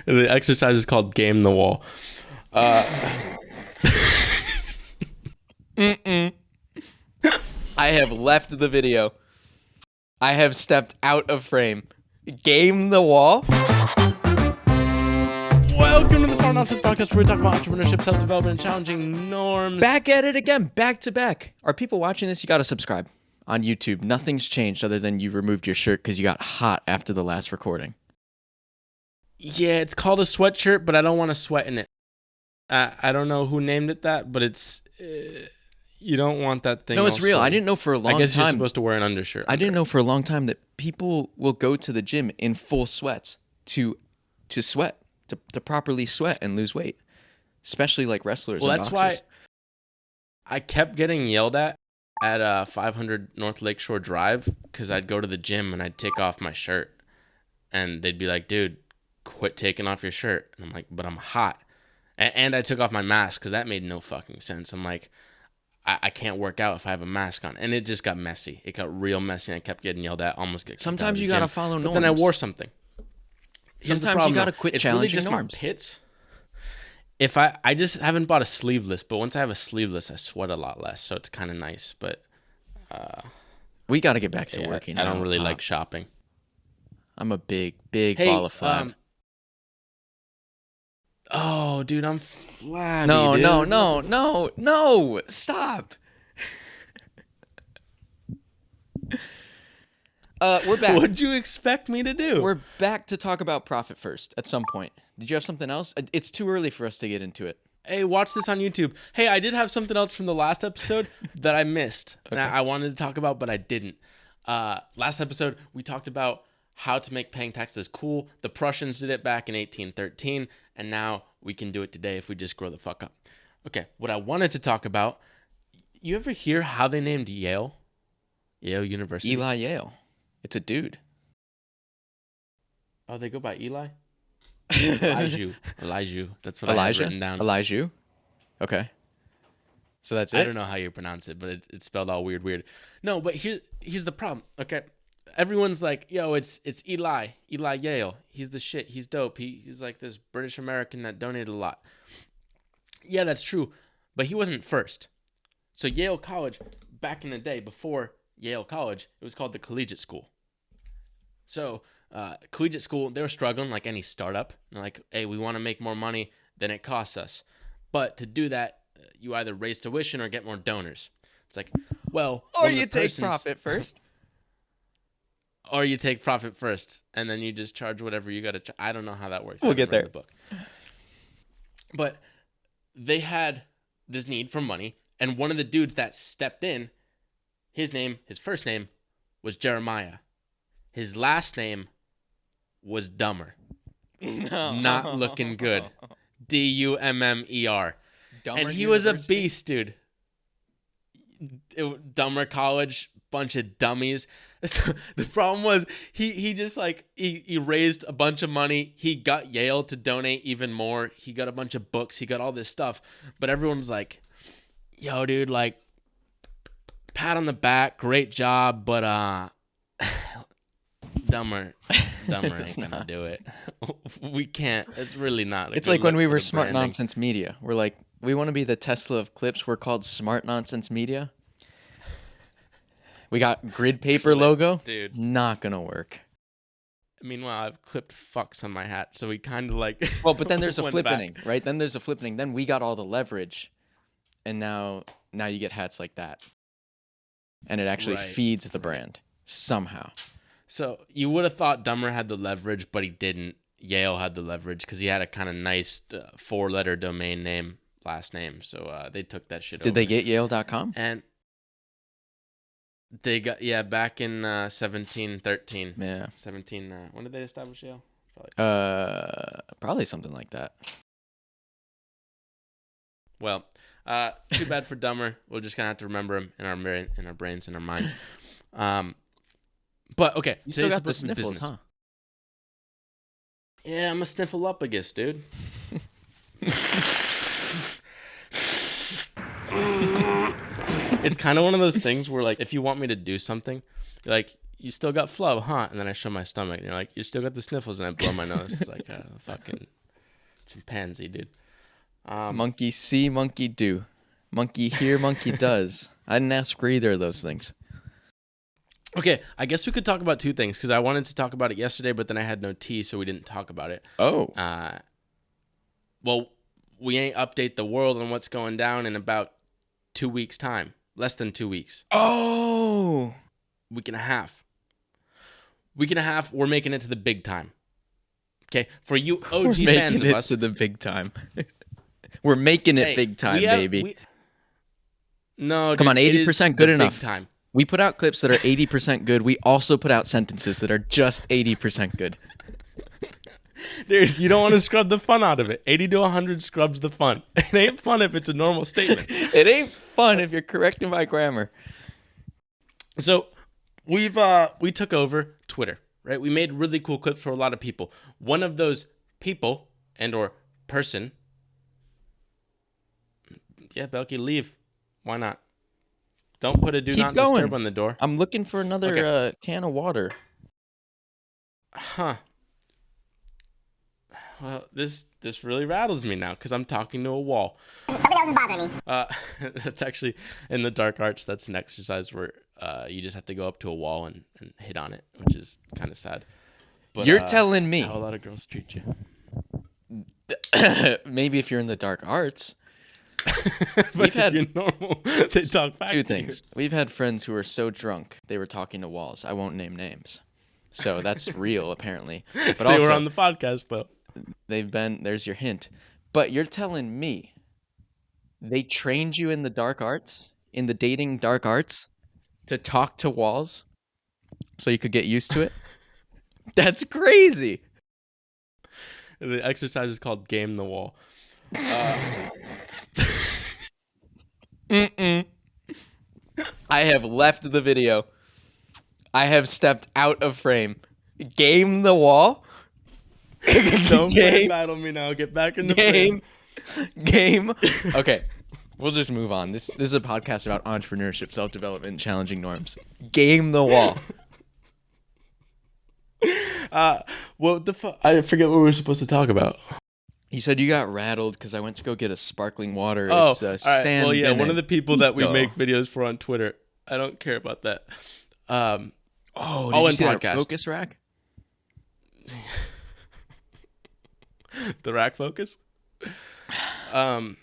The exercise is called Game the Wall. I have left the video. I have stepped out of frame. Game the wall. Welcome to the Smart Nonsense Podcast, where we talk about entrepreneurship, self-development, and challenging norms. Back at it again, back to back. Are people watching this? You got to subscribe on YouTube. Nothing's changed other than you removed your shirt because you got hot after the last recording. Yeah, it's called a sweatshirt, but I don't want to sweat in it. I don't know who named it that, but it's you don't want that thing. No, it's real. Sweaty. I didn't know for a long time. I guess you're supposed to wear an undershirt. I didn't know for a long time that people will go to the gym in full sweats to sweat, to properly sweat and lose weight, especially like wrestlers. Well, and that's boxers. why I kept getting yelled at 500 North Lakeshore Drive because I'd go to the gym and I'd take off my shirt, and they'd be like, "Dude, quit taking off your shirt." And I'm like, "But I'm hot." And I took off my mask because that made no fucking sense. I'm like, I can't work out if I have a mask on. And it just got messy. It got real messy, and I kept getting yelled at, almost get kicked out of Sometimes the you got to gym. follow But norms. then I wore something. Here's the Sometimes problem, you got to though. quit it's really challenging just norms. my pits. If I just haven't bought a sleeveless, but once I have a sleeveless, I sweat a lot less, so it's kind of nice. But We got to get back to yeah, working. I don't out. really like shopping. I'm a big ball of flab. Oh, dude, I'm flabby. No, dude. no! Stop. We're back. What'd you expect me to do? We're back to talk about profit first at some point. Did you have something else? It's too early for us to get into it. Hey, watch this on YouTube. Hey, I did have something else from the last episode that I missed. Okay. That I wanted to talk about, but I didn't. Last episode, we talked about how to make paying taxes cool. The Prussians did it back in 1813, and now we can do it today if we just grow the fuck up. Okay, what I wanted to talk about, you ever hear how they named Yale? Yale University? Eli Yale. It's a dude. Oh, they go by Eli? Elijah. That's what I have written down. Elijah. Okay. So that's it. I don't know how you pronounce it, but it's spelled all weird. No, but here's the problem. Okay, everyone's like, "Yo, it's Eli Yale. He's the shit. He's dope. He's like this British American that donated a lot." Yeah, that's true, but he wasn't first. So Yale College, back in the day, before Yale College, it was called the Collegiate School. So collegiate school, they were struggling like any startup. They're like, "Hey, we want to make more money than it costs us, but to do that, you either raise tuition or get more donors." It's like, well, Or you take profit first. Or you take profit first, and then you just charge whatever you got to. I don't know how that works. We'll I haven't get there. read the book. But they had this need for money, and one of the dudes that stepped in, his first name was Jeremiah. His last name was Dummer. No. Not looking good. Dummer. Dumber And he was a University? beast, dude. Dumber college, bunch of dummies. The problem was he just like he raised a bunch of money. He got Yale to donate even more. He got a bunch of books. He got all this stuff. But everyone's like, "Yo, dude, like, pat on the back, great job, but Dummer ain't gonna do it. We can't. It's really not. It's like when we were Smart Nonsense Media. We're like, we want to be the Tesla of clips. We're called Smart Nonsense Media. We got grid paper logo. dude. Not gonna work. Meanwhile, I've clipped fucks on my hat, so we kind of like. Well, but then there's a went flippening, back. right? Then there's a flippening. Then we got all the leverage, and now you get hats like that, and it actually Right. feeds the brand somehow. So you would have thought Dummer had the leverage, but he didn't. Yale had the leverage because he had a kind of nice 4-letter domain name, last name. So they took that shit over. Did they get Yale.com? And they got, back in 1713. Yeah. 17. When did they establish Yale? Probably something like that. Well, too bad for Dummer. We're just gonna have to remember him in our brains, in our minds. But okay, You still today's got the supposed to be sniffles, business. huh? Yeah, I'm a sniffleupagus, dude. It's kind of one of those things where, like, if you want me to do something, like, you still got flow, huh? And then I show my stomach, and you're like, you still got the sniffles, and I blow my nose. It's like a fucking chimpanzee, dude. Monkey see, monkey do. Monkey hear, monkey does. I didn't ask for either of those things. Okay, I guess we could talk about two things because I wanted to talk about it yesterday, but then I had no tea, so we didn't talk about it. Oh. Well, we ain't update the world on what's going down in about 2 weeks' time. Less than 2 weeks. Oh. Week and a half. Week and a half, we're making it to the big time. Okay? For you OG fans of us. To the big time. We're making it big time, baby. No, come on, 80% good enough. Big time. We put out clips that are 80% good. We also put out sentences that are just 80% good. Dude, you don't want to scrub the fun out of it. 80 to 100 scrubs the fun. It ain't fun if it's a normal statement. It ain't fun if you're correcting my grammar. So we took over Twitter, right? We made really cool clips for a lot of people. One of those people and or person. Yeah, Belky, leave. Why not? Don't put a do not disturb on the door. I'm looking for another can of water. Huh. Well, this really rattles me now because I'm talking to a wall. Something else is bothering me. That's actually in the dark arts. That's an exercise where you just have to go up to a wall and hit on it, which is kind of sad. But, you're telling me. That's how a lot of girls treat you. Maybe if you're in the dark arts. We've had you're normal. They talk back. Two things. We've had friends who were so drunk they were talking to walls. I won't name names. So that's real, apparently. But they also, were on the podcast though. They've been. There's your hint. But you're telling me they trained you in the dark arts, in the dating dark arts, to talk to walls, so you could get used to it. That's crazy. The exercise is called Game the Wall. I have left the video. I have stepped out of frame. Game the wall. Don't play battle me now. Get back in the game. Okay, we'll just move on. This is a podcast about entrepreneurship, self-development, and challenging norms. Game the wall. What the fuck? I forget what we were supposed to talk about. You said you got rattled because I went to go get a sparkling water. Oh, it's all right. Stan Well, yeah, Bennett. one of the people that we make videos for on Twitter. I don't care about that. Did you see that focus rack? The rack focus. One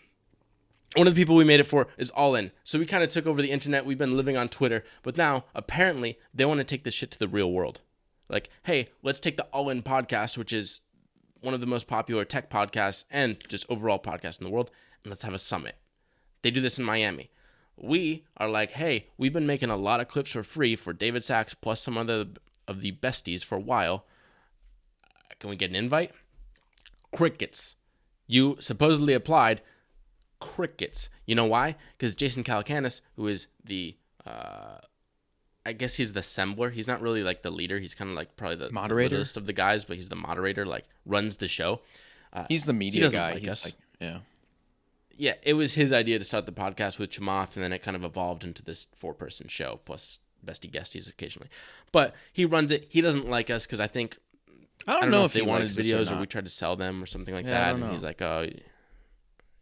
of the people we made it for is All In. So we kind of took over the internet. We've been living on Twitter, but now apparently they want to take this shit to the real world. Like, hey, let's take the All In podcast, which is one of the most popular tech podcasts and just overall podcasts in the world, and let's have a summit. They do this in Miami. We are like, hey, we've been making a lot of clips for free for David Sachs plus some other of the besties for a while. Can we get an invite? Crickets. You supposedly applied. Crickets. You know why? Because Jason Calacanis, who is the, I guess he's the assembler. He's not really like the leader. He's kind of like probably the moderator list of the guys, but he's the moderator, like runs the show. He's the media guy. Like us. Yeah, it was his idea to start the podcast with Chamath, and then it kind of evolved into this 4-person show, plus bestie guesties occasionally. But he runs it. He doesn't like us because I don't know if they wanted videos or we tried to sell them or something like that. And he's like, oh,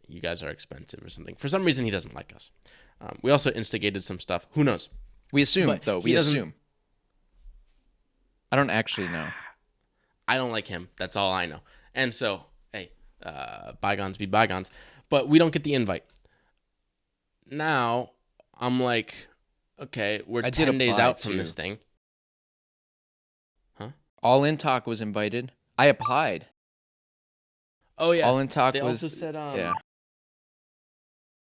you guys are expensive or something. For some reason, he doesn't like us. We also instigated some stuff. Who knows? We assume, though. We assume. I don't actually know. I don't like him. That's all I know. And so, hey, bygones be bygones. But we don't get the invite. Now, I'm like, okay, we're 10 days out from this thing. Huh? All In Talk was invited. I applied. Oh, yeah. All In Talk they was... also said, yeah.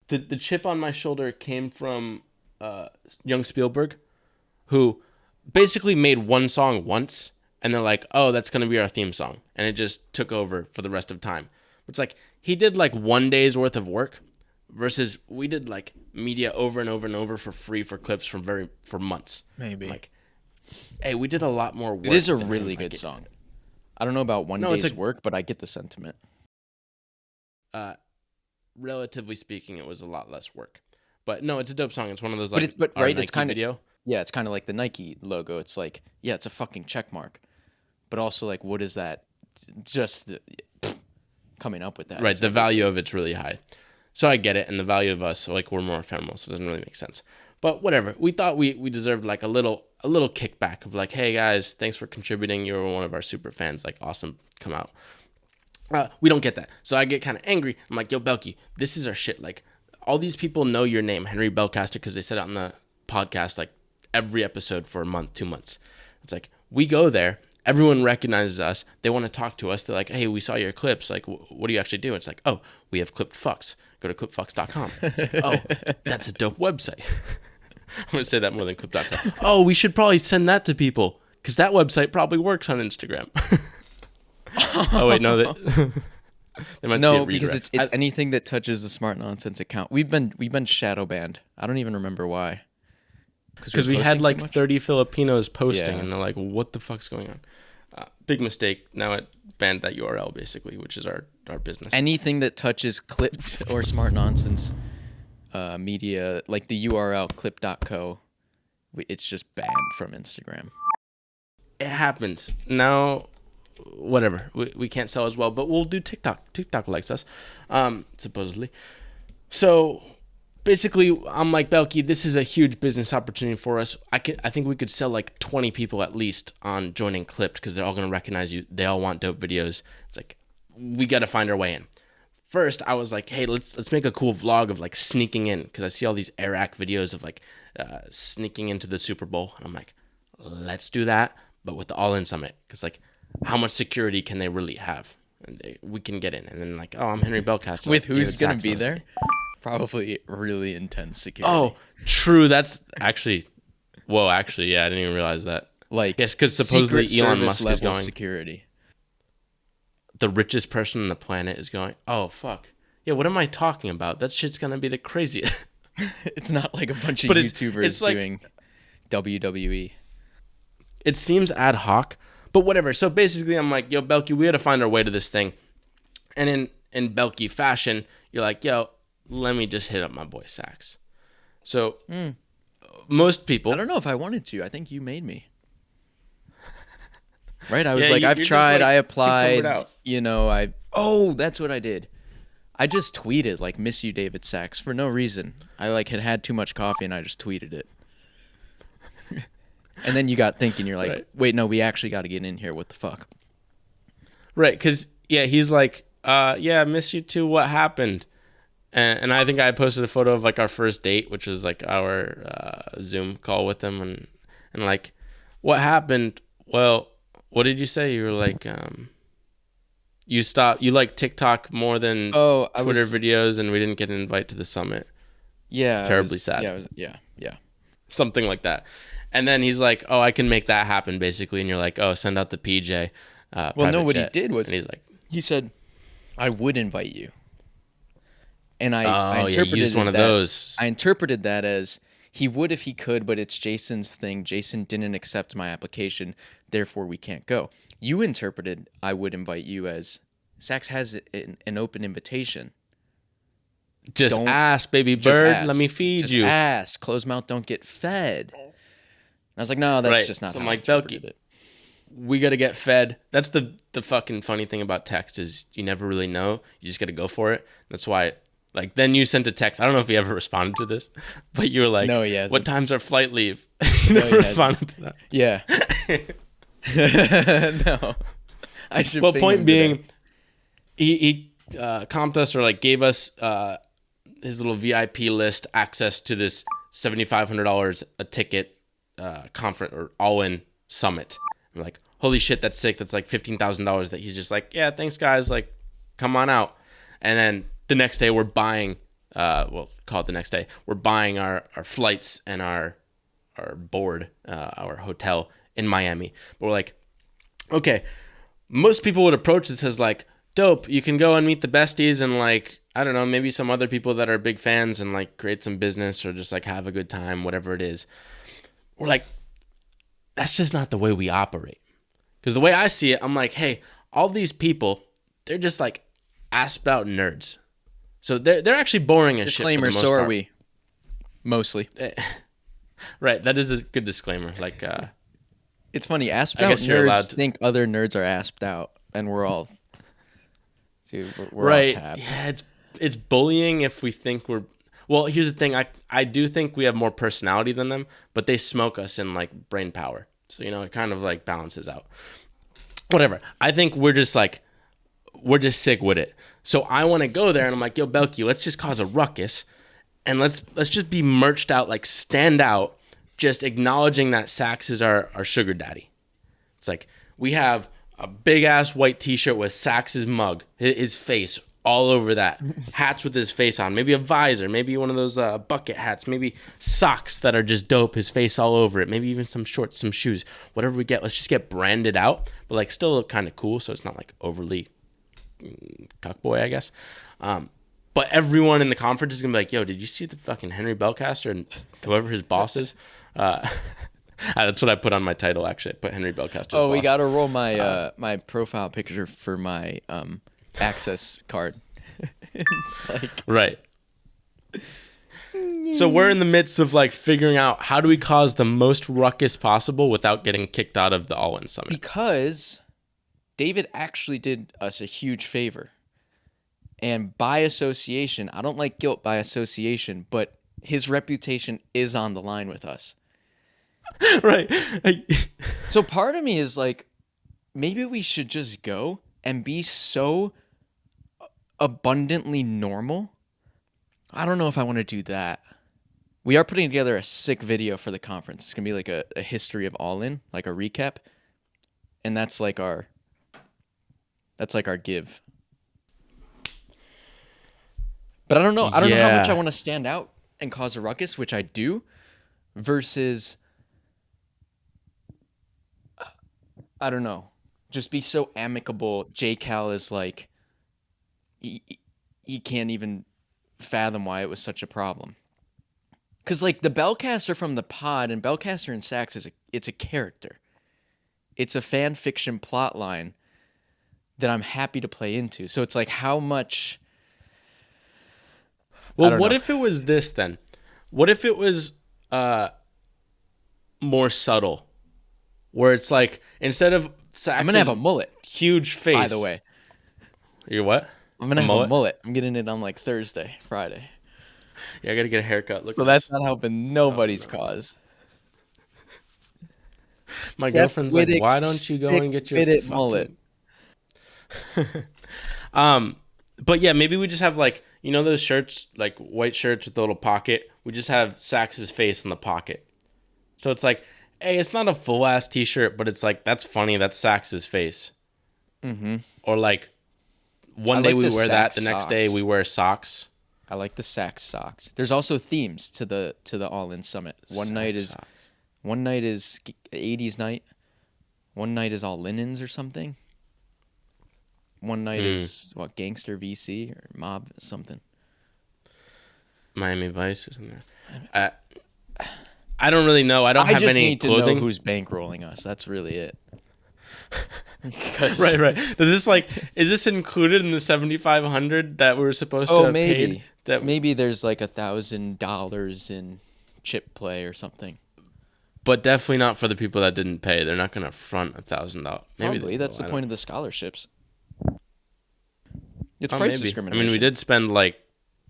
The chip on my shoulder came from young Spielberg, who basically made one song once, and they're like, oh, that's going to be our theme song. And it just took over for the rest of time. It's like, he did like 1 day's worth of work versus we did like media over and over and over for free for clips for months. Maybe. Like, hey, we did a lot more work. It is a really good song. I don't know about 1 day's work, but I get the sentiment. Relatively speaking, it was a lot less work. But no, it's a dope song. It's one of those like but right, it's kind of video. Yeah, it's kind of like the Nike logo. It's like, yeah, it's a fucking check mark. But also, like, what is that? Just coming up with that. Right. Is The everything. value of it's really high. So I get it. And the value of us, like, we're more ephemeral. So it doesn't really make sense. But whatever. We thought we deserved like a little kickback of like, hey guys, thanks for contributing. You were one of our super fans. Like, awesome. Come out. We don't get that. So I get kind of angry. I'm like, yo, Belky, this is our shit. Like, all these people know your name, Henry Belcaster, because they said it on the podcast like every episode for a month, 2 months. It's like, we go there. Everyone recognizes us. They want to talk to us. They're like, hey, we saw your clips. Like, what do you actually do? It's like, oh, we have clipped fucks. Go to clipfucks.com. Like, oh, that's a dope website. I'm going to say that more than clip.com. Oh, we should probably send that to people because that website probably works on Instagram. Oh, wait, no. They might see No, it because redirect. it's anything that touches the Smart Nonsense account. We've been shadow banned. I don't even remember why. Because we had like 30 Filipinos posting, Yeah. and they're like, what the fuck's going on? Big mistake. Now it banned that URL, basically, which is our business. Anything that touches clipped or Smart Nonsense media, like the URL clip.co, it's just banned from Instagram. It happens. Now, whatever. We can't sell as well, but we'll do TikTok. TikTok likes us, supposedly. So basically, I'm like, Belky, this is a huge business opportunity for us. I think we could sell like 20 people at least on joining Clipped because they're all going to recognize you. They all want dope videos. It's like, we got to find our way in. First, I was like, hey, let's make a cool vlog of like sneaking in because I see all these Iraq videos of like sneaking into the Super Bowl. And I'm like, let's do that, but with the All-In Summit because like, how much security can they really have? And we can get in. And then like, oh, I'm Henry Belcaster. With like, who's David going to Saxon. be there? Probably really intense security. Oh, true. That's actually, whoa, actually, yeah, I didn't even realize that. Like, Yes, because supposedly Secret Elon Service Musk is level going. security. The richest person on the planet is going. Oh fuck. Yeah, what am I talking about? That shit's gonna be the craziest. It's not like a bunch of But YouTubers it's like- doing WWE. It seems ad hoc, but whatever. So basically, I'm like, yo, Belky, we got to find our way to this thing. And in Belky fashion, you're like, yo, let me just hit up my boy Sax. So most people. I don't know if I wanted to. I think you made me. Right? I was Yeah, like, I've you're just tried, like, I cucumbered applied, out. that's what I did. I just tweeted, like, miss you, David Sachs, for no reason. I, like, had too much coffee, and I just tweeted it. And then you got thinking, you're like, Right. wait, no, we actually got to get in here. What the fuck? Right, because, yeah, he's like, yeah, miss you too, what happened? And I think I posted a photo of, like, our first date, which was, like, our Zoom call with him. And like, what happened? Well, what did you say? You were like, you like TikTok more than Twitter videos, and we didn't get an invite to the summit. Yeah. Terribly sad. Yeah. Something like that. And then he's like, oh, I can make that happen, basically. And you're like, oh, send out the PJ. Well, no, private what he jet. did was, and he's like, he said, I would invite you. And I oh, yeah, interpreted you used one of that- those. I interpreted that as he would if he could, but it's Jason's thing. Jason didn't accept my application, therefore we can't go. You interpreted I would invite you as Sax has an open invitation. Just Don't- ask, baby Just bird. ask. Let me feed Just you. ask. Closed mouth don't get fed. And I was like, no, that's Right. just not So how I'm I like, interpreted Belky, it. We got to get fed. That's the fucking funny thing about text is you never really know. You just got to go for it. That's why, like, then you sent a text. I don't know if he ever responded to this, but you were like, No, he hasn't. what time's our flight leave? You No, never he hasn't. responded to that. Yeah. No. I should Well, ping point him today. being, he comped us or like gave us his little VIP list access to this $7,500 a ticket conference or all-in summit. I'm like, holy shit, that's sick. That's like $15,000 that he's just like, yeah, thanks guys, like, come on out. And then the next day we're buying, call it the next day, we're buying our flights and our board, our hotel in Miami. But we're like, okay, most people would approach this as like, dope, you can go and meet the besties and like, I don't know, maybe some other people that are big fans and like create some business or just like have a good time, whatever it is. We're like, that's just not the way we operate. Because the way I see it, I'm like, hey, all these people, they're just like asped out nerds. So they're actually boring as shit. Disclaimer, for the most so are part. we. Mostly. Right. That is a good disclaimer. Like, It's funny. Asped I out guess you're allowed nerds to- think other nerds are asped out, and we're all, dude, we're all right. tapped. Yeah, it's bullying if we think we're. Well, here's the thing. I do think we have more personality than them, but they smoke us in like brain power. So it kind of like balances out. Whatever. I think we're just sick with it. So I want to go there, and I'm like, yo, Belky, let's just cause a ruckus, and let's just be merched out, like stand out, just acknowledging that Sax is our sugar daddy. It's like we have a big ass white T-shirt with Sax's mug, his face all over that, hats with his face on, maybe a visor, maybe one of those bucket hats, maybe socks that are just dope, his face all over it, maybe even some shorts, some shoes, whatever we get. Let's just get branded out, but like still look kind of cool, so it's not like overly cuckboy, I guess. But everyone in the conference is gonna be like, yo, did you see the fucking Henry Belcaster and whoever his boss is? That's what I put on my title, actually. I put Henry Belcaster. Oh, we gotta roll my my profile picture for my access card. It's like right. So we're in the midst of like figuring out how do we cause the most ruckus possible without getting kicked out of the All-In Summit. because David actually did us a huge favor. And by association, I don't like guilt by association, but his reputation is on the line with us. Right. So part of me is like, maybe we should just go and be so abundantly normal. I don't know if I want to do that. We are putting together a sick video for the conference. It's going to be like a history of All In, like a recap. And that's like our give. But I don't know. I don't know how much I want to stand out and cause a ruckus, which I do, versus I don't know. Just be so amicable. J-Cal is like he can't even fathom why it was such a problem. Cause like the Belcaster from the pod and Belcaster and Sax it's a character. It's a fan fiction plot line that I'm happy to play into. So it's like how much. Well, what if it was this then? What if it was more subtle, where it's like instead of Sax's I'm gonna have a mullet. huge face. By the way, you're what? I'm gonna have a mullet. I'm getting it on like Thursday, Friday. Yeah, I gotta get a haircut. Look, So that's not helping nobody's cause. My Jeff girlfriend's like, Wittick's why don't you go and get your fitted fucking... mullet? But yeah, maybe we just have like those shirts, like white shirts with a little pocket. We just have Sax's face in the pocket. So it's like, hey, it's not a full ass T-shirt, but it's like that's funny. That's Sax's face. Mm-hmm. Or like one day we wear that, the next day we wear socks. I like the Sax socks. There's also themes to the All In Summit. One night is 80s night. One night is all linens or something. One night is what, Gangster VC or Mob something. Miami Vice or something. I don't really know. I don't have just any need clothing. to know who's bankrolling us. That's really it. Right. Is this included in the 7,500 that we were supposed to have paid? Maybe there's like $1,000 in chip play or something. But definitely not for the people that didn't pay. They're not going to front $1,000. Probably that's the point of the scholarships. It's price discrimination. I mean, we did spend like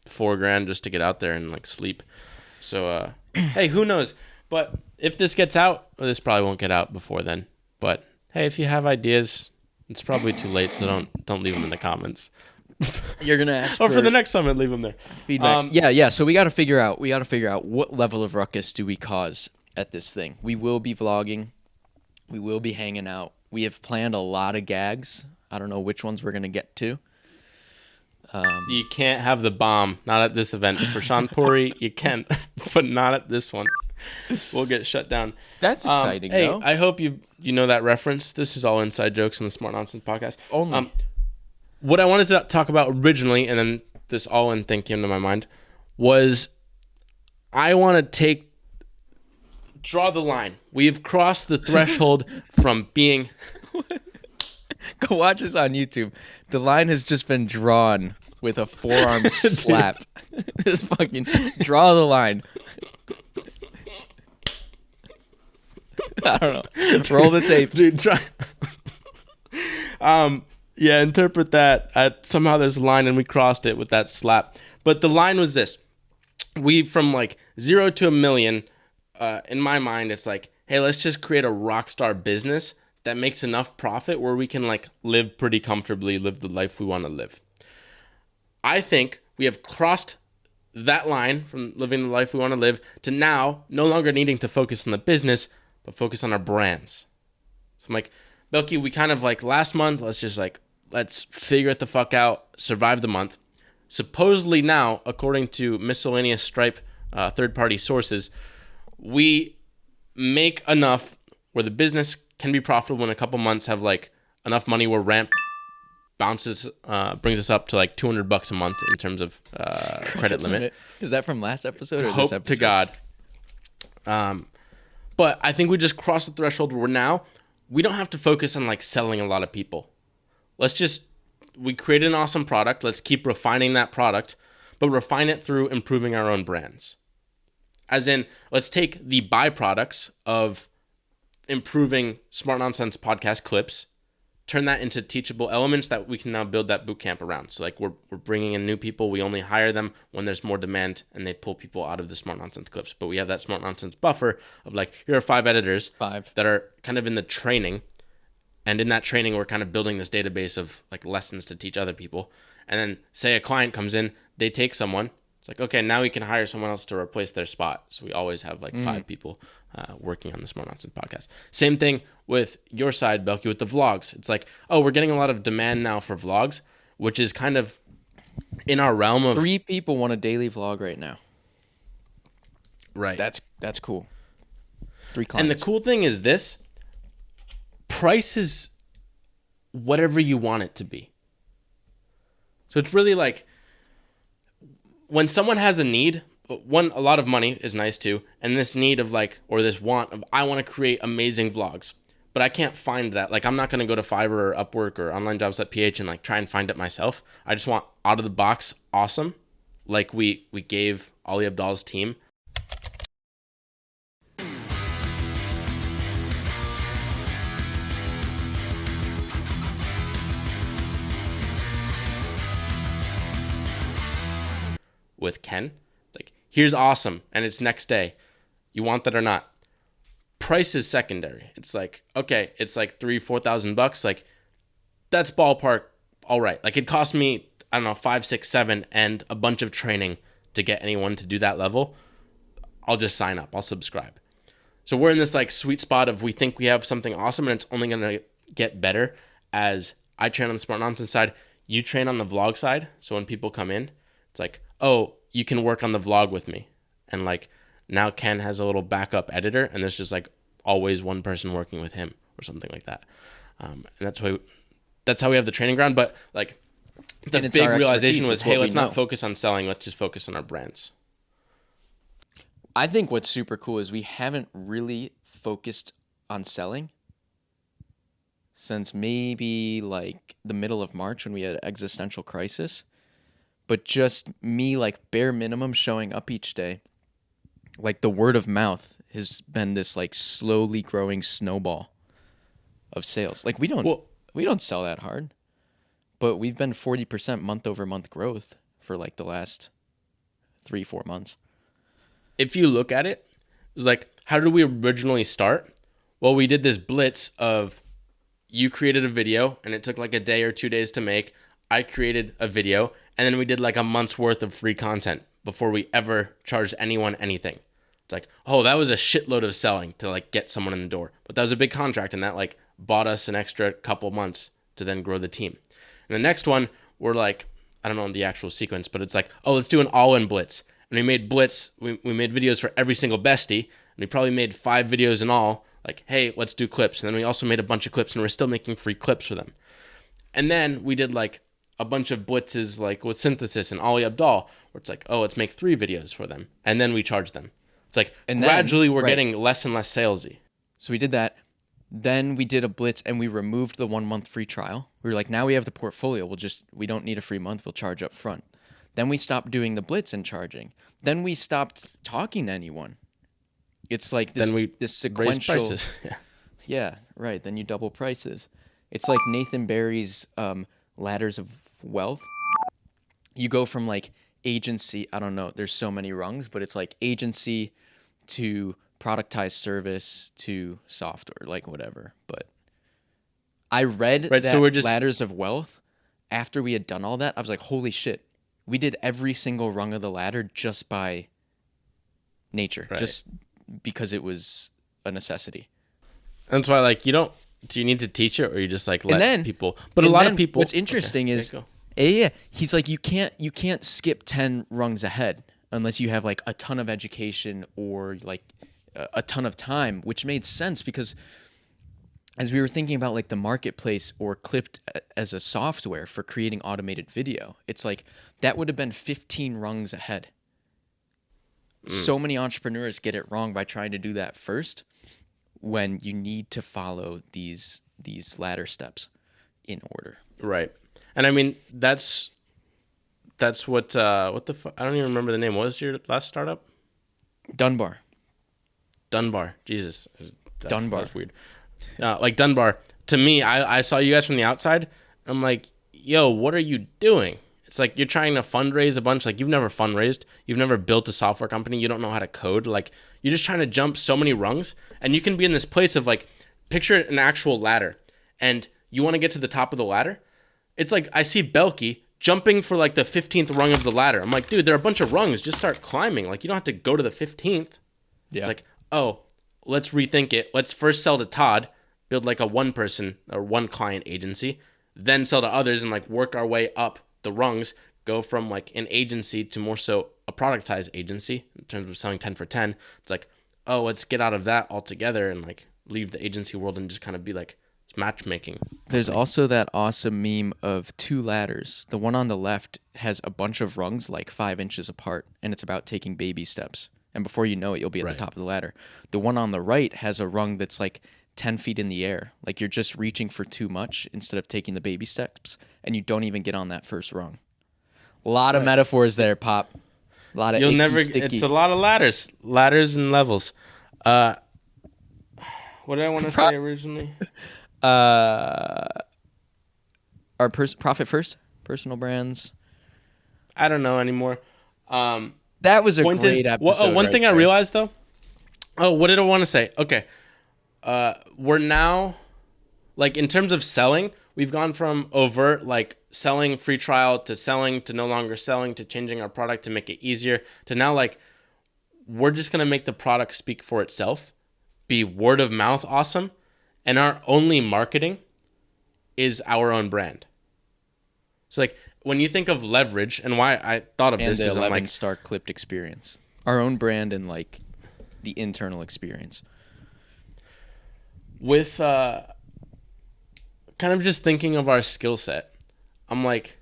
$4,000 just to get out there and like sleep. So, hey, who knows? But if this gets out, this probably won't get out before then. But hey, if you have ideas, it's probably too late. So don't leave them in the comments. You're gonna ask for the next summit, leave them there. Feedback. Yeah. So we got to figure out what level of ruckus do we cause at this thing. We will be vlogging. We will be hanging out. We have planned a lot of gags. I don't know which ones we're gonna get to. You can't have the bomb. Not at this event. For Sean Puri, you can, but not at this one. We'll get shut down. That's exciting. Hey, though. I hope you know that reference. This is all inside jokes on the Smart Nonsense podcast. Only. What I wanted to talk about originally, and then this all-in thing came to my mind, was I want to draw the line. We have crossed the threshold from being... Go watch this on YouTube. The line has just been drawn with a forearm slap. Just fucking draw the line. I don't know. Roll the tapes. Dude, try. Yeah, interpret that. Somehow there's a line and we crossed it with that slap. But the line was this. We, from like 0 to 1 million, in my mind, it's like, hey, let's just create a rock star business that makes enough profit where we can like live pretty comfortably, live the life we want to live. I think we have crossed that line from living the life we want to live to now no longer needing to focus on the business, but focus on our brands. So I'm like, Belky, we kind of like last month, let's figure it the fuck out, survive the month. Supposedly now, according to miscellaneous Stripe third-party sources, we make enough where the business can be profitable in a couple months, have like enough money where ramp brings us up to like $200 a month in terms of credit limit. Is that from last episode or Hope this episode? to God. But I think we just crossed the threshold where now we don't have to focus on like selling a lot of people. We created an awesome product. Let's keep refining that product, but refine it through improving our own brands. As in, let's take the byproducts of improving Smart Nonsense podcast clips, turn that into teachable elements that we can now build that bootcamp around. So like we're bringing in new people. We only hire them when there's more demand and they pull people out of the Smart Nonsense clips. But we have that Smart Nonsense buffer of like, here are 5 editors that are kind of in the training. And in that training, we're kind of building this database of like lessons to teach other people. And then say a client comes in, they take someone. It's like, okay, now we can hire someone else to replace their spot. So we always have like 5 people working on the Smart Nonsense podcast. Same thing with your side, Belky, with the vlogs. It's like, oh, we're getting a lot of demand now for vlogs, which is kind of in our realm of 3 people want a daily vlog right now. Right. That's cool. 3 clients. And the cool thing is this. Price is whatever you want it to be. So it's really like when someone has a need, a lot of money is nice too, and this need of like, or this want of, I want to create amazing vlogs, but I can't find that. Like I'm not going to go to Fiverr or Upwork or onlinejobs.ph and like try and find it myself. I just want out of the box awesome, like we gave Ali Abdal's team. With Ken, like here's awesome, and it's next day. You want that or not? Price is secondary. It's like, okay, it's like $3,000-$4,000. Like that's ballpark. All right. Like it cost me, I don't know, 5, 6, 7, and a bunch of training to get anyone to do that level. I'll just sign up. I'll subscribe. So we're in this like sweet spot of we think we have something awesome, and it's only gonna get better as I train on the Smart Nonsense side. You train on the vlog side. So when people come in, it's like, oh, you can work on the vlog with me. And like now Ken has a little backup editor, and there's just like always one person working with him or something like that. And that's how we have the training ground. But like the big realization was, hey, let's not focus on selling. Let's just focus on our brands. I think what's super cool is we haven't really focused on selling since maybe like the middle of March when we had an existential crisis. But just me, like bare minimum, showing up each day, like the word of mouth has been this like slowly growing snowball of sales. Like we don't sell that hard, but we've been 40% month over month growth for like the last 3-4 months. If you look at it, it's like, how did we originally start? Well, we did this blitz of you created a video and it took like a day or 2 days to make. I created a video, and then we did like a month's worth of free content before we ever charged anyone anything. It's like, oh, that was a shitload of selling to like get someone in the door. But that was a big contract, and that like bought us an extra couple months to then grow the team. And the next one, we're like, I don't know the actual sequence, but it's like, oh, let's do an all-in blitz. And we made blitz. We made videos for every single bestie, and we probably made 5 videos in all. Like, hey, let's do clips. And then we also made a bunch of clips, and we're still making free clips for them. And then we did like a bunch of blitzes like with Synthesis and Ali Abdal, where it's like, oh, let's make 3 videos for them. And then we charge them. It's like, and gradually we're getting less and less salesy. So we did that. Then we did a blitz and we removed the 1 month free trial. We were like, now we have the portfolio. We don't need a free month. We'll charge up front. Then we stopped doing the blitz and charging. Then we stopped talking to anyone. It's like this Then we this raise sequential. prices. Yeah. Yeah, right. Then you double prices. It's like Nathan Barry's ladders of wealth. You go from like agency, I don't know, there's so many rungs, but it's like agency to productized service to software, like whatever. But I read Right, that so we're just ladders of wealth after we had done all that. I was like, holy shit. We did every single rung of the ladder just by nature, right. just because it was a necessity. That's why, like, you don't. Do you need to teach it, or you just like let then- people? But a lot of people. What's interesting Okay, is, go. yeah, he's like, you can't skip 10 rungs ahead unless you have like a ton of education or like a ton of time, which made sense because as we were thinking about like the marketplace or Clipped as a software for creating automated video, it's like that would have been 15 rungs ahead. So many entrepreneurs get it wrong by trying to do that first when you need to follow these ladder steps in order. Right, and I mean that's what the I don't even remember the name. What was your last startup? Dunbar. Jesus, Dunbar. That's weird. Like Dunbar. To me, I saw you guys from the outside. I'm like, yo, what are you doing? It's like you're trying to fundraise a bunch. Like you've never fundraised. You've never built a software company. You don't know how to code. Like you're just trying to jump so many rungs. And you can be in this place of like, picture an actual ladder. And you want to get to the top of the ladder. It's like I see Belky jumping for like the 15th rung of the ladder. I'm like, dude, there are a bunch of rungs. Just start climbing. Like you don't have to go to the 15th. Yeah. It's like, oh, let's rethink it. Let's first sell to Todd, build like a one person or one client agency, then sell to others and like work our way up the rungs, go from like an agency to more so a productized agency in terms of selling 10 for 10. It's like, oh, let's get out of that altogether and like leave the agency world and just kind of be like matchmaking. There's also that awesome meme of two ladders. The one on the left has a bunch of rungs like 5 inches apart, and it's about taking baby steps. And before you know it, you'll be at Right. the top of the ladder. The one on the right has a rung that's like 10 feet in the air. Like you're just reaching for too much instead of taking the baby steps, and you don't even get on that first rung. A lot of metaphors there, Pop. A lot of You'll icky, never. sticky. It's a lot of ladders and levels. What did I want to say originally? Our profit first, personal brands. I don't know anymore. That was a Point great is, episode. one right thing I there. realized though. Oh, what did I want to say? Okay, we're now, like in terms of selling, we've gone from overt like selling free trial to selling to no longer selling to changing our product to make it easier to now like we're just gonna make the product speak for itself, be word of mouth awesome, and our only marketing is our own brand. So like when you think of leverage and why I thought of And this the is I'm like 11-star Clipped experience. Our own brand and like the internal experience. with kind of just thinking of our skill set, I'm like,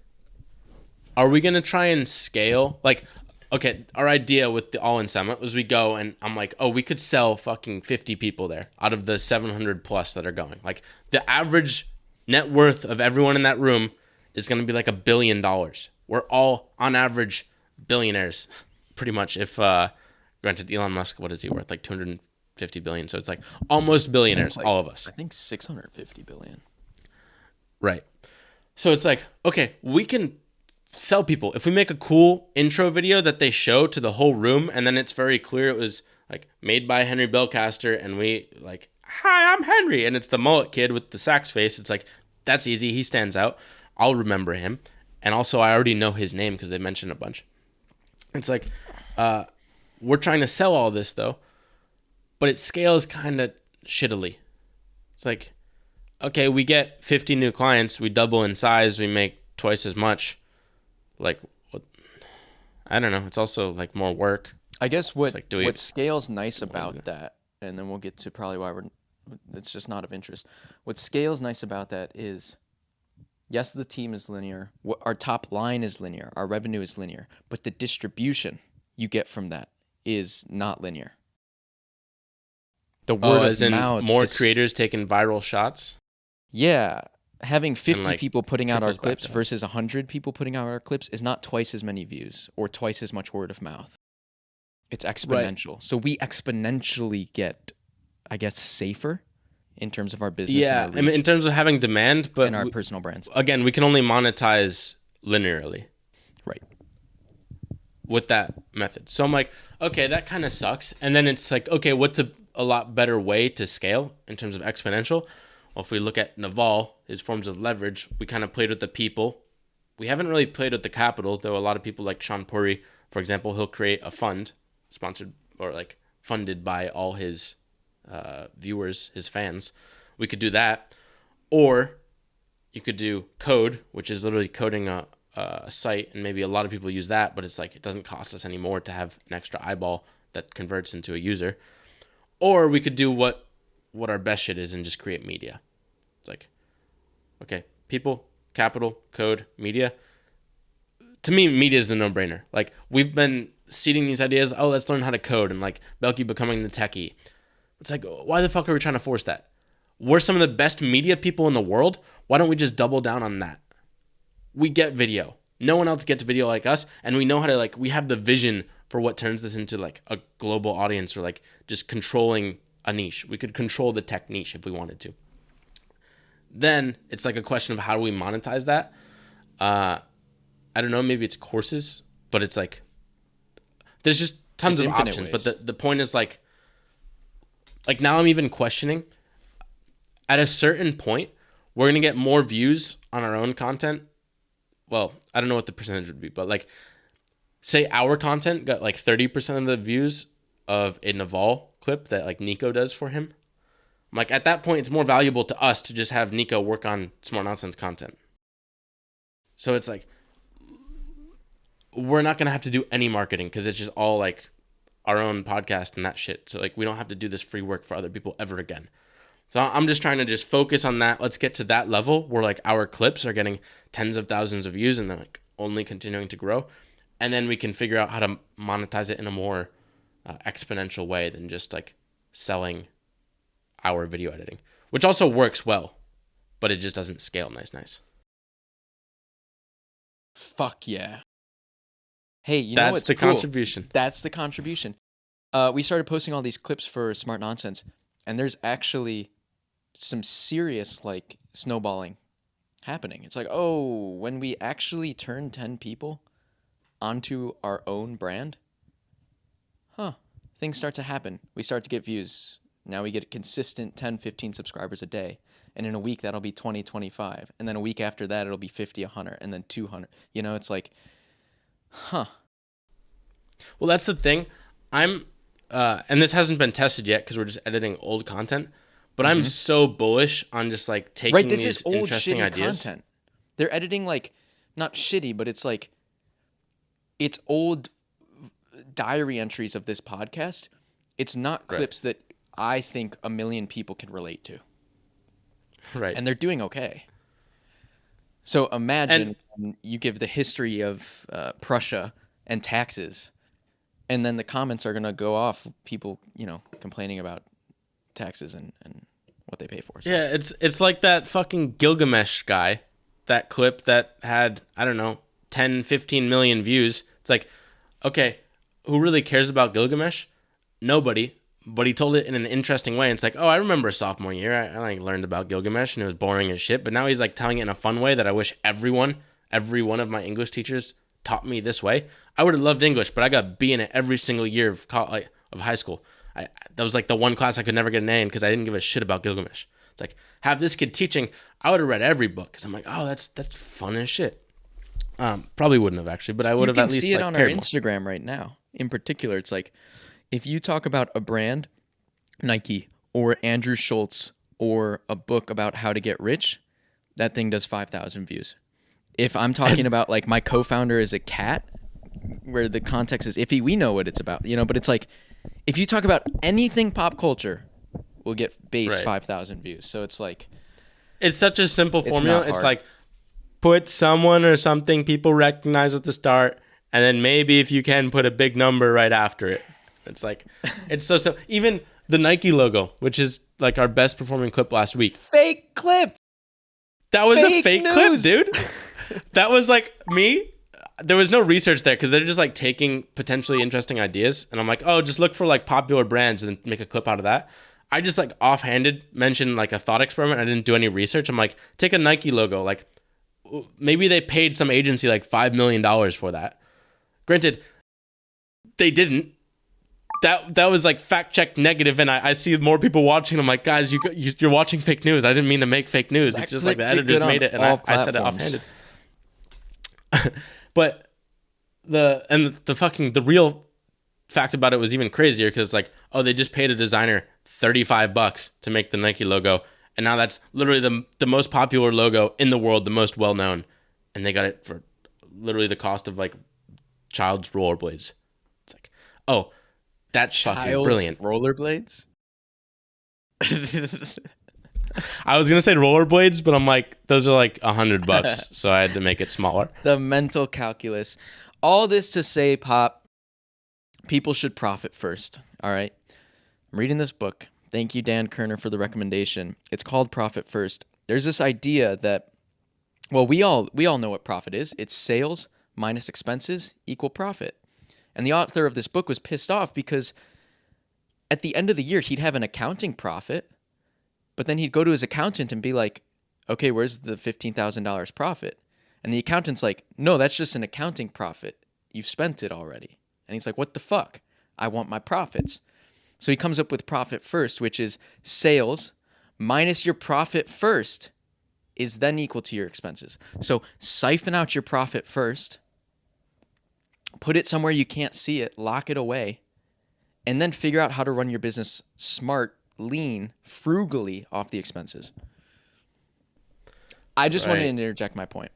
are we gonna try and scale? Like, okay, our idea with the All In Summit was we go and I'm like, oh, we could sell fucking 50 people there out of the 700 plus that are going. Like the average net worth of everyone in that room is gonna be like $1 billion. We're all on average billionaires, pretty much. If granted, Elon Musk, what is he worth? Like 250 billion. So it's like almost billionaires, Like, all of us. I think 650 billion. Right. So it's like, okay, we can sell people. If we make a cool intro video that they show to the whole room and then it's very clear it was like made by Henry Belcaster and we like, hi, I'm Henry. And it's the mullet kid with the sax face. It's like, that's easy. He stands out. I'll remember him. And also I already know his name because they mentioned a bunch. It's like, we're trying to sell all this though, but it scales kind of shittily. It's like, okay, we get 50 new clients, we double in size, we make twice as much. Like, what? I don't know. It's also like more work. I guess what like, do we- what scales nice about that, and then we'll get to probably why it's just not of interest. What scales nice about that is, yes, the team is linear. Our top line is linear. Our revenue is linear, but the distribution you get from that is not linear. The word as of in mouth, more the creators taking viral shots. Yeah, having 50 like, people putting out our trickles back clips to us. versus 100 people putting out our clips is not twice as many views or twice as much word of mouth. It's exponential. So we exponentially get, I guess, safer in terms of our business and our I mean, in reach terms of having demand, but and our personal brands. again, we can only monetize linearly Right. with that method. So I'm like, okay, that kind of sucks. And then it's like, okay, what's a lot better way to scale in terms of exponential? Well, if we look at Naval, his forms of leverage, we kind of played with the people. We haven't really played with the capital, though a lot of people like Sean Puri, for example, he'll create a fund sponsored or like funded by all his viewers, his fans. We could do that. Or you could do code, which is literally coding a site, and maybe a lot of people use that, but it's like it doesn't cost us any more to have an extra eyeball that converts into a user. Or we could do what our best shit is and just create media. It's like, okay, people, capital, code, media. To me, media is the no-brainer. Like, we've been seeding these ideas. Oh, let's learn how to code, and like Belky becoming the techie. It's like, why the fuck are we trying to force that? We're some of the best media people in the world. Why don't we just double down on that? We get video. No one else gets video like us, and we know how to, like, we have the vision for what turns this into like a global audience, or like just controlling a niche. We could control the tech niche if we wanted to. Then it's like a question of how do we monetize that? I don't know, maybe it's courses, but it's like there's just tons of options. Ways. But the point is like now I'm even questioning, at a certain point, we're going to get more views on our own content. Well, I don't know what the percentage would be, but like, say our content got like 30% of the views of a Naval clip that like Nico does for him. I'm like, at that point, it's more valuable to us to just have Nico work on Smart Nonsense content. So it's like, we're not going to have to do any marketing because it's just all like our own podcast and that shit. So like, we don't have to do this free work for other people ever again. So I'm just trying to just focus on that. Let's get to that level where like our clips are getting tens of thousands of views and they're like only continuing to grow. And then we can figure out how to monetize it in a more exponential way than just like selling our video editing, which also works well, but it just doesn't scale nice. Fuck yeah. Hey, you know what's the cool? Contribution. That's the contribution. We started posting all these clips for Smart Nonsense, and there's actually some serious like snowballing happening. It's like, oh, when we actually turn 10 people onto our own brand, things start to happen. We start to get views. Now we get a consistent 10, 15 subscribers a day. And in a week, that'll be 20, 25. And then a week after that, it'll be 50, 100, and then 200. You know, it's like, Well, that's the thing. I'm, and this hasn't been tested yet because we're just editing old content, but I'm so bullish on just like taking this these is old, interesting shitty ideas. Content. They're editing like, not shitty, but it's like, it's old diary entries of this podcast. It's not clips that I think a million people can relate to. Right. And they're doing okay. So imagine you give the history of Prussia and taxes, and then the comments are going to go off, people, complaining about taxes and what they pay for. So. Yeah, it's like that fucking Gilgamesh guy, that clip that had, I don't know, 10, 15 million views. It's like, okay, who really cares about Gilgamesh? Nobody. But he told it in an interesting way. And it's like, oh, I remember sophomore year. I like learned about Gilgamesh and it was boring as shit. But now he's like telling it in a fun way that I wish every one of my English teachers taught me this way. I would have loved English, but I got a B in it every single year of high school. That was like the one class I could never get an A in because I didn't give a shit about Gilgamesh. It's like, have this kid teaching, I would have read every book because I'm like, oh, that's fun as shit. Probably wouldn't have actually, but I would have at least. You can see it on our Instagram right now. In particular, it's like, if you talk about a brand, Nike, or Andrew Schultz, or a book about how to get rich, that thing does 5,000 views. If I'm talking about like my co-founder is a cat, where the context is iffy, we know what it's about, but it's like, if you talk about anything pop culture, we'll get base 5,000 views. So it's like, it's such a simple formula. It's like, put someone or something people recognize at the start, and then maybe if you can put a big number right after it. It's like, it's so even the Nike logo, which is like our best performing clip last week. Fake clip. That was a fake clip, dude. That was like me. there was no research there because they're just like taking potentially interesting ideas, and I'm like, oh, just look for like popular brands and then make a clip out of that. I just like offhanded mentioned like a thought experiment. I didn't do any research. I'm like, take a Nike logo. Like maybe they paid some agency like $5 million for that. Granted, they didn't. That was like fact check negative, and I see more people watching. I'm like, guys, you're watching fake news. I didn't mean to make fake news. It's just like the editors made it, and I said it offhanded. But the real fact about it was even crazier because like, oh, they just paid a designer $35 to make the Nike logo, and now that's literally the most popular logo in the world, the most well known, and they got it for literally the cost of like child's rollerblades. It's like, oh, that's fucking brilliant. Rollerblades. I was gonna say rollerblades, but I'm like, those are like $100, so I had to make it smaller. The mental calculus. All this to say, Pop, people should profit first. All right. I'm reading this book. Thank you, Dan Kerner, for the recommendation. It's called Profit First. There's this idea that, well, we all know what profit is. It's sales minus expenses equal profit. And the author of this book was pissed off because at the end of the year, he'd have an accounting profit, but then he'd go to his accountant and be like, okay, where's the $15,000 profit? And the accountant's like, no, that's just an accounting profit. You've spent it already. And he's like, what the fuck? I want my profits. So he comes up with profit first, which is sales minus your profit first is then equal to your expenses. So siphon out your profit first, put it somewhere you can't see it, lock it away, and then figure out how to run your business smart, lean, frugally off the expenses. I just wanted to interject my point.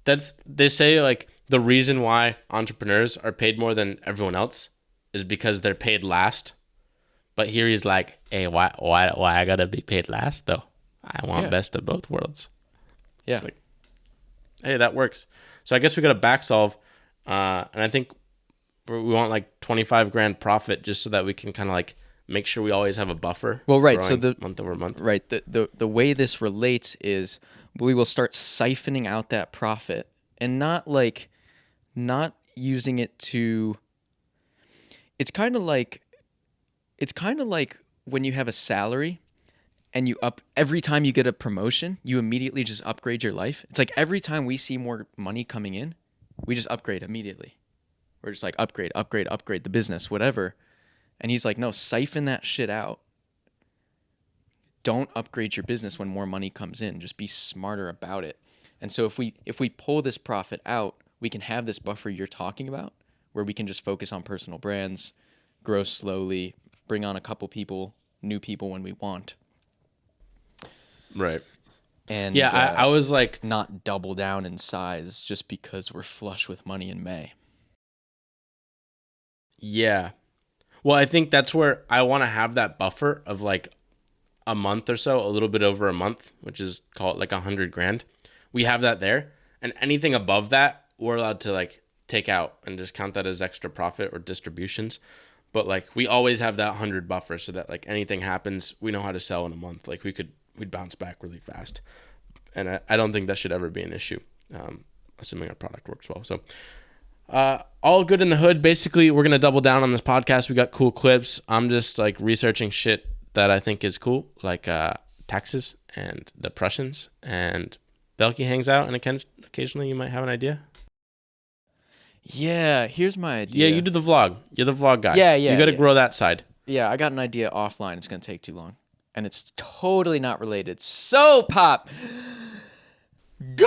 They say like the reason why entrepreneurs are paid more than everyone else is because they're paid last. But here he's like, hey, why I gotta be paid last though? I want best of both worlds. Yeah. It's like, hey, that works. So I guess we got to back solve. And I think we want like 25 grand profit just so that we can kind of like make sure we always have a buffer. Well, right. So the month over month. Right. The way this relates is we will start siphoning out that profit and not using it to. It's kind of like when you have a salary and every time you get a promotion, you immediately just upgrade your life. It's like every time we see more money coming in, we just upgrade immediately. We're just like upgrade the business, whatever. And he's like, no, siphon that shit out. Don't upgrade your business when more money comes in. Just be smarter about it. And so if we pull this profit out, we can have this buffer you're talking about where we can just focus on personal brands, grow slowly, bring on a couple people, new people when we want. Right. And yeah, I was like, not double down in size just because we're flush with money in May. Yeah. Well, I think that's where I want to have that buffer of like a month or so, a little bit over a month, which is called like 100 grand. We have that there, and anything above that, we're allowed to like take out and just count that as extra profit or distributions. But like we always have that 100 buffer so that like anything happens, we know how to sell in a month. Like we'd bounce back really fast. And I don't think that should ever be an issue, assuming our product works well. So all good in the hood. Basically, we're going to double down on this podcast. We got cool clips. I'm just like researching shit that I think is cool, like taxes and depressions. And Belky hangs out, and occasionally you might have an idea. Yeah, here's my idea. Yeah, you do the vlog. You're the vlog guy. Yeah. You got to grow that side. Yeah, I got an idea offline. It's going to take too long. And it's totally not related. So, Pop, Go!